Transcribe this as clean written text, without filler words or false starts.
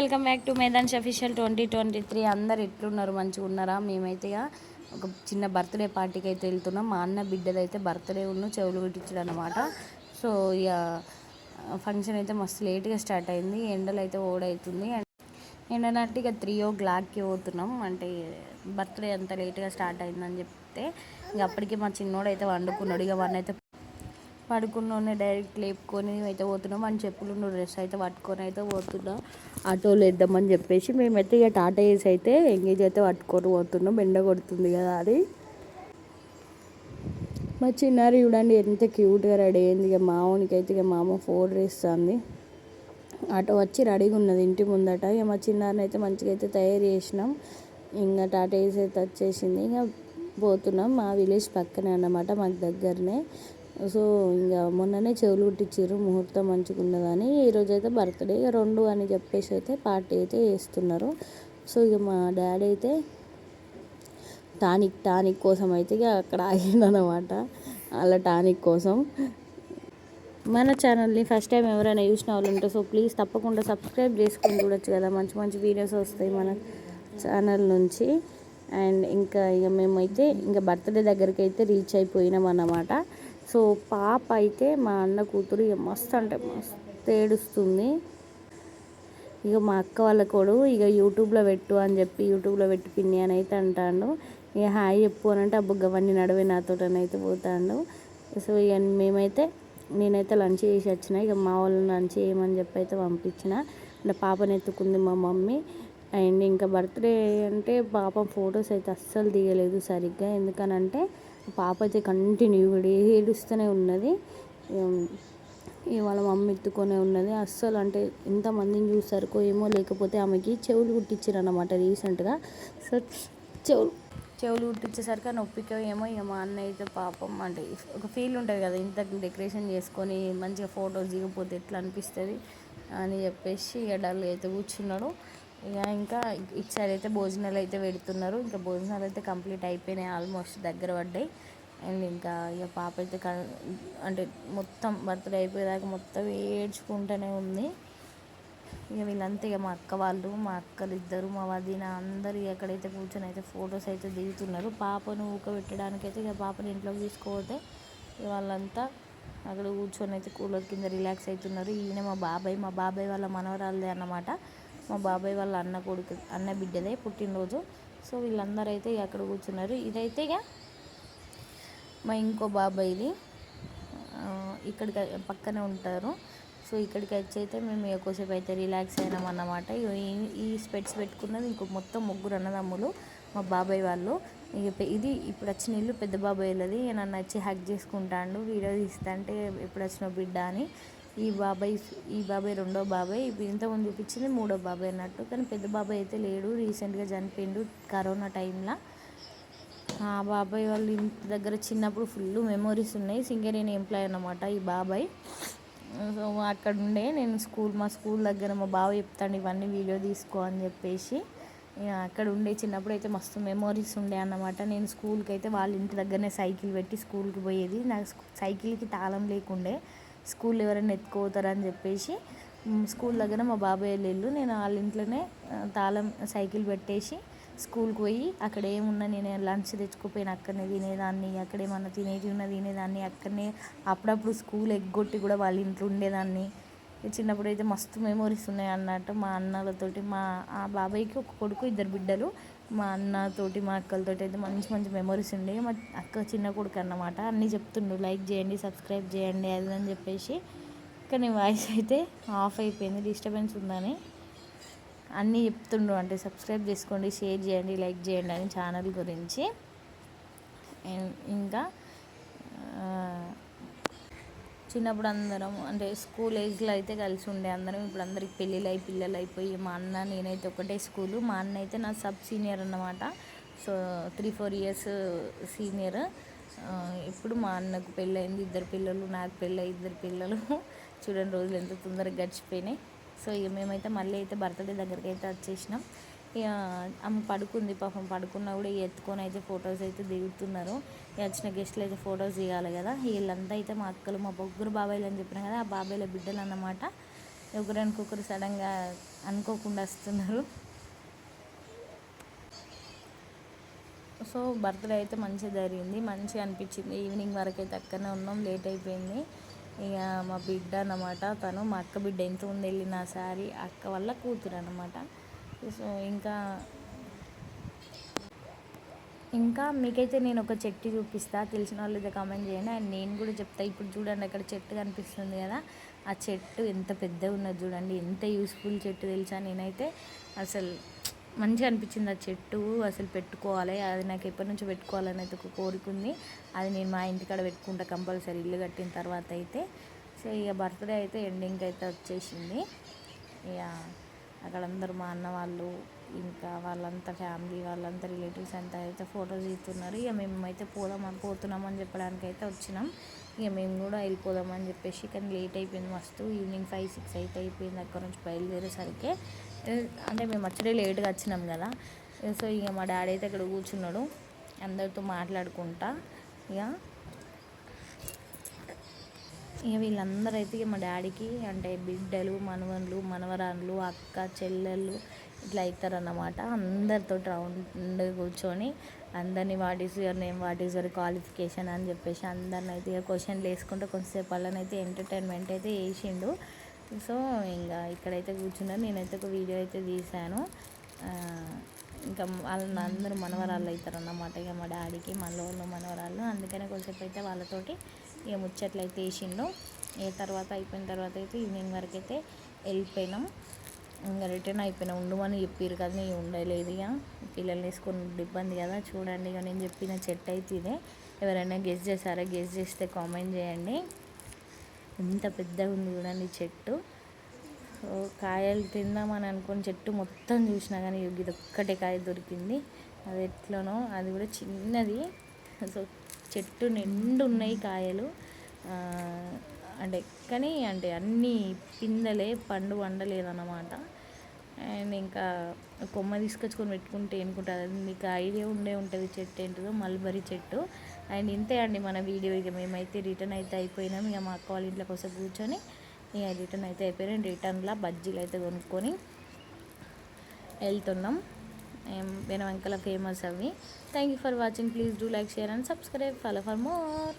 Welcome back to మేదాన్స్ official 2023. అందరు ఎట్లున్నారు, మంచిగా ఉన్నారా? మేమైతే ఒక చిన్న బర్త్డే పార్టీకి అయితే వెళ్తున్నాం. మా అన్న బిడ్డదైతే బర్త్డే చెవులు కుట్టించడం అనమాట. సో ఇక ఫంక్షన్ అయితే మస్తు లేట్గా స్టార్ట్ అయింది. ఎండలు అయితే ఓడవుతుంది. ఎండనట్టు ఇక 3 o'clockకి పోతున్నాం. అంటే బర్త్డే అంత లేట్గా స్టార్ట్ అయిందని చెప్తే ఇక అప్పటికి మా చిన్నోడు అయితే వండుకున్నాడు. ఇక వన్ అయితే పడుకున్న డైరెక్ట్ లేపుకొని అయితే పోతున్నాం. అని చెప్పులు డ్రెస్ అయితే పట్టుకొని అయితే పోతున్నాం. ఆటోలో వేద్దామని చెప్పేసి మేమైతే ఇక టాటా ఏసి అయితే ఎంగేజ్ అయితే పట్టుకొని పోతున్నాం. ఎండ కొడుతుంది కదా అది. మా చిన్నారి చూడండి ఎంత క్యూట్గా రెడీ అయింది. ఇక మామూనికి అయితే ఇక మామ ఫోటో వేస్తుంది. ఆటో వచ్చి రెడీగా ఉన్నది ఇంటి ముందట. ఇక మా చిన్నారిని అయితే మంచిగా అయితే తయారు చేసినాం. ఇంకా టాటా ఏసి అయితే వచ్చేసింది. ఇక పోతున్నాం. మా విలేజ్ పక్కనే అన్నమాట, మాకు దగ్గరనే. సో ఇంకా మొన్ననే చెవులు కుట్టించారు, ముహూర్తం మంచిగా ఉన్నదని. ఈరోజు అయితే బర్త్డే ఇక 2 అని చెప్పేసి అయితే పార్టీ అయితే చేస్తున్నారు. సో ఇక మా డాడీ అయితే టానిక్ కోసం అయితే ఇక అక్కడ ఆగిందనమాట. అలా టానిక్ కోసం. మన ఛానల్ని ఫస్ట్ టైం ఎవరైనా చూసిన వాళ్ళు ఉంటే సో ప్లీజ్ తప్పకుండా సబ్స్క్రైబ్ చేసుకొని చూడొచ్చు కదా, మంచి మంచి వీడియోస్ వస్తాయి మన ఛానల్ నుంచి. అండ్ ఇంకా ఇక మేమైతే ఇంకా బర్త్డే దగ్గరికి అయితే రీచ్ అయిపోయినాం అన్నమాట. సో పాప అయితే మా అన్న కూతురు ఇక మస్తు అంటే మస్తు ఏడుస్తుంది. ఇక మా అక్క వాళ్ళ కొడు ఇక యూట్యూబ్లో పెట్టు అని చెప్పి యూట్యూబ్లో పెట్టి పిన్ని అని అయితే అంటాడు. ఇక హాయ్ చెప్పు అని అంటే అబ్బుగ్గవన్నీ నడవే నాతో అని అయితే పోతాడు. సో ఇక నేనైతే లంచ్ చేసి వచ్చిన. ఇక మా వాళ్ళని లంచ్ చేయమని చెప్పి అయితే పంపించిన. అంటే పాపని ఎత్తుకుంది మా మమ్మీ. అండ్ ఇంకా బర్త్డే అంటే పాప ఫొటోస్ అయితే అస్సలు దిగలేదు సరిగ్గా. ఎందుకనంటే పాప అయితే కంటిన్యూగా ఏడుస్తూనే ఉన్నది. వాళ్ళ మమ్మీ ఎత్తుకొనే ఉన్నది. అస్సలు అంటే ఎంతమందిని చూసారుకో ఏమో, లేకపోతే ఆమెకి చెవులు కుట్టించారు అన్నమాట రీసెంట్గా. సో చెవులు కుట్టించేసరికి నొప్పికో ఏమో. ఇక మా అన్న అయితే పాపం అంటే ఒక ఫీల్ ఉంటుంది కదా, ఇంత డెకరేషన్ చేసుకొని మంచిగా ఫొటోస్ దిగిపోతే ఎట్లా అనిపిస్తుంది అని చెప్పేసి ఇక డల్ అయితే కూర్చున్నాడు. ఇంకా ఇటు సైడ్ అయితే భోజనాలు అయితే పెడుతున్నారు. ఇంకా భోజనాలు అయితే కంప్లీట్ అయిపోయినాయి, ఆల్మోస్ట్ దగ్గర పడ్డాయి. అండ్ ఇంకా ఇక పాప అయితే అంటే మొత్తం బర్త్డే అయిపోయేదాకా మొత్తం ఏడ్చుకుంటూనే ఉంది. ఇక వీళ్ళంతా ఇక మా అక్క వాళ్ళు, మా అక్కలు ఇద్దరు, మా వదిన అందరూ ఎక్కడైతే కూర్చొని అయితే ఫొటోస్ అయితే దిగుతున్నారు. పాపను ఊకబెట్టడానికి అయితే ఇక పాపని ఇంట్లోకి తీసుకుపోతే వాళ్ళంతా అక్కడ కూర్చొని అయితే కూలర్ కింద రిలాక్స్ అవుతున్నారు. ఈయన మా బాబాయ్ వాళ్ళ మనవరాలదే అన్నమాట. మా బాబాయ్ వాళ్ళ అన్న బిడ్డదే పుట్టినరోజు. సో వీళ్ళందరూ అయితే అక్కడ కూర్చున్నారు. ఇదైతే ఇక మా ఇంకో బాబాయ్ది, ఇక్కడికి పక్కనే ఉంటారు. సో ఇక్కడికి వచ్చి అయితే మేము ఎక్కువసేపు అయితే రిలాక్స్ అయినాం అన్నమాట. ఈ స్పెట్స్ పెట్టుకున్నది ఇంకో మొత్తం 3 అన్నదమ్ములు మా బాబాయ్ వాళ్ళు. ఇది ఇప్పుడు వచ్చిన ఇల్లు పెద్ద బాబాయ్ వాళ్ళది. నన్ను వచ్చి హగ్ చేసుకుంటాడు, వీడియో తీస్తా అంటే ఎప్పుడు వచ్చిన బిడ్డ అని. ఈ బాబాయ్ రెండో బాబాయ్. ఇంతకుముందు చూపించింది 3వ బాబాయ్ అన్నట్టు. కానీ పెద్ద బాబాయ్ అయితే లేడు, రీసెంట్గా చనిపోయిండు కరోనా టైంలో. ఆ బాబాయ్ వాళ్ళ ఇంటి దగ్గర చిన్నప్పుడు ఫుల్ మెమోరీస్ ఉన్నాయి. సింగరేణి ఎంప్లాయ్ అన్నమాట ఈ బాబాయ్. సో అక్కడ ఉండే నేను మా స్కూల్ దగ్గర మా బావ చెప్తాను ఇవన్నీ వీడియో తీసుకో అని చెప్పేసి. అక్కడ ఉండే చిన్నప్పుడు అయితే మస్తు మెమోరీస్ ఉండే అన్నమాట. నేను స్కూల్కి అయితే వాళ్ళ ఇంటి దగ్గరనే సైకిల్ పెట్టి స్కూల్కి పోయేది. నాకు సైకిల్కి తాళం లేకుండే, స్కూల్ ఎవరైనా ఎత్తుకుపోతారని చెప్పేసి స్కూల్ దగ్గర మా బాబాయ్ ఇల్లు, నేను వాళ్ళ ఇంట్లోనే తాళం సైకిల్ పెట్టేసి స్కూల్కి పోయి అక్కడ ఏమున్నా నేను లంచ్ తెచ్చుకోపోయిన అక్కడనే తినేదాన్ని. అక్కడ ఏమన్నా తినేదాన్ని అక్కడనే. అప్పుడప్పుడు స్కూల్ ఎగ్గొట్టి కూడా వాళ్ళ ఇంట్లో ఉండేదాన్ని. చిన్నప్పుడు అయితే మస్తు మెమోరీస్ ఉన్నాయి అన్నట్టు. మా అన్నలతోటి ఆ బాబాయ్కి ఒక కొడుకు, 2 బిడ్డలు. మా అన్నతోటి మా అక్కలతోటి అయితే మంచి మంచి మెమోరీస్ ఉండే. మా అక్క చిన్న కొడుకు అన్నమాట. అన్నీ చెప్తుండు, లైక్ చేయండి, సబ్స్క్రైబ్ చేయండి అది అని చెప్పేసి. కానీ వాయిస్ అయితే ఆఫ్ అయిపోయింది, డిస్టర్బెన్స్ ఉందని. అన్నీ చెప్తుండు, అంటే సబ్స్క్రైబ్ చేసుకోండి, షేర్ చేయండి, లైక్ చేయండి అని ఛానల్ గురించి. ఇంకా చిన్నప్పుడు అందరం అంటే స్కూల్ ఏజ్లో అయితే కలిసి ఉండే అందరం. ఇప్పుడు అందరికి పిల్లలు అయిపోయి మా అన్న నేనైతే ఒకటే స్కూలు. మా అన్న అయితే నా సబ్ సీనియర్ అన్నమాట. So 3-4 years senior. ఇప్పుడు మా అన్నకు పెళ్ళయింది, 2 పిల్లలు, నాకు పెళ్ళయి 2 పిల్లలు. చూడండి రోజులు ఎంత తొందరగా గడిచిపోయినాయి. సో ఇక మేమైతే మళ్ళీ అయితే బర్త్డే దగ్గరికి అయితే వచ్చేసినాం. ఇక ఆమె పడుకుంది పాపం, పడుకున్నా కూడా ఎత్తుకొని అయితే ఫొటోస్ అయితే దిగుతున్నారు. వచ్చిన గెస్ట్లు అయితే ఫొటోస్ దిగాలి కదా. వీళ్ళంతా అయితే మా అక్కలు, మా 3 బాబాయిలు అని చెప్పిన కదా, ఆ బాబాయిల బిడ్డలు అన్నమాట. ఒకరికొకరు సడన్గా అనుకోకుండా వస్తున్నారు. సో బర్త్డే అయితే మంచిగా జరిగింది, మంచిగా అనిపించింది. ఈవినింగ్ వరకు అయితే అక్కడనే ఉన్నాం, లేట్ అయిపోయింది. ఇక మా బిడ్డ అన్నమాట, తను మా అక్క బిడ్డ, ఎంత ముందు వెళ్ళిన సారీ అక్క వల్ల కూతురు అన్నమాట. సో ఇంకా మీకైతే నేను ఒక చెట్టు చూపిస్తా, తెలిసిన వాళ్ళు అయితే కామెంట్ చేయండి. అండ్ నేను కూడా చెప్తా. ఇప్పుడు చూడండి అక్కడ చెట్టు కనిపిస్తుంది కదా, ఆ చెట్టు ఎంత పెద్దగా ఉన్నది చూడండి, ఎంత యూస్ఫుల్ చెట్టు తెలుసా. నేనైతే అసలు మంచిగా అనిపించింది ఆ చెట్టు, అసలు పెట్టుకోవాలి, అది నాకు ఎప్పటి నుంచో పెట్టుకోవాలని అయితే ఒక కోరిక ఉంది. అది నేను మా ఇంటికాడ పెట్టుకుంటా కంపల్సరీ, ఇల్లు కట్టిన తర్వాత అయితే. సో ఇక బర్త్డే అయితే ఎండింగ్కి అయితే వచ్చేసింది. ఇక అక్కడ అందరూ మా అన్న వాళ్ళు, ఇంకా వాళ్ళంతా ఫ్యామిలీ, వాళ్ళంతా రిలేటివ్స్ అంతా అయితే ఫొటోస్ తీస్తున్నారు. ఇక మేమైతే పోతున్నామని చెప్పడానికి అయితే వచ్చినాం. ఇక మేము కూడా వెళ్ళిపోదామని చెప్పేసి, కానీ లేట్ అయిపోయింది మస్తు. ఈవినింగ్ 5-6 అయితే అయిపోయింది అక్కడ నుంచి బయలుదేరేసరికి. అంటే మేము వచ్చే లేట్గా వచ్చినాం కదా. సో ఇక మా డాడీ అయితే ఇక్కడ కూర్చున్నాడు అందరితో మాట్లాడుకుంటా. ఇక వీళ్ళందరూ అయితే ఇక మా డాడీకి అంటే బిడ్డలు, మనవళ్ళు, మనవరాళ్ళు, అక్క చెల్లెళ్ళు ఇట్లా అవుతారన్నమాట. అందరితో రౌండ్ కూర్చొని అందరినీ what is your name, what is your qualification అని చెప్పేసి అందరిని అయితే ఇక క్వశ్చన్లు వేసుకుంటూ కొంతసేపు వాళ్ళనైతే ఎంటర్టైన్మెంట్ అయితే వేసిండు. సో ఇంకా ఇక్కడైతే కూర్చున్నారు, నేనైతే ఒక వీడియో అయితే తీశాను. ఇంకా వాళ్ళని అందరూ మనవరాళ్ళు అవుతారు అన్నమాట, ఇక మా డాడీకి మనవళ్ళు మనవరాళ్ళు. అందుకనే కొంచెంసేపు అయితే వాళ్ళతోటి ఇక ముచ్చట్లు అయితే వేసిండు. ఏ తర్వాత అయిపోయిన తర్వాత అయితే ఈవినింగ్ వరకు అయితే వెళ్ళిపోయినాం. ఇంకా రిటర్న్ అయిపోయినా, ఉండమని చెప్పారు కదా, నేను ఉండలేదు. ఇక పిల్లల్ని వేసుకొని ఇబ్బంది కదా. చూడండి ఇక నేను చెప్పిన చెట్టు అయితే ఇదే. ఎవరైనా గెస్ చేశారా? గెస్ చేస్తే కామెంట్ చేయండి. ఎంత పెద్దగా ఉంది చూడండి చెట్టు. సో కాయలు తిందామని అనుకుని చెట్టు మొత్తం చూసినా కానీ ఇది ఒక్కటే కాయ దొరికింది. అది ఎట్లనో, అది కూడా చిన్నది. సో చెట్టు నిండు ఉన్నాయి కాయలు. అంటే కానీ అంటే అన్నీ పిందలే, పండు వండలేదన్నమాట. అండ్ ఇంకా కొమ్మ తీసుకొచ్చుకొని పెట్టుకుంటే ఏనుకుంటుంది, మీకు ఐడియా ఉంటుంది చెట్టు ఏంటిదో, మల్బరీ చెట్టు. అండ్ ఇంతే అండి మన వీడియో. ఇక మేమైతే రిటర్న్ అయితే అయిపోయినాం. ఇక మా అక్క వాళ్ళ ఇంట్లో కోసం కూర్చొని ఇక రిటర్న్ అయితే అయిపోయినాం. రిటర్న్లో బజ్జీలు అయితే కొనుక్కొని వెళ్తున్నాం. వెనవంకల ఫేమస్ అవి. Thank you for watching. Please do like, share and subscribe. Follow for more.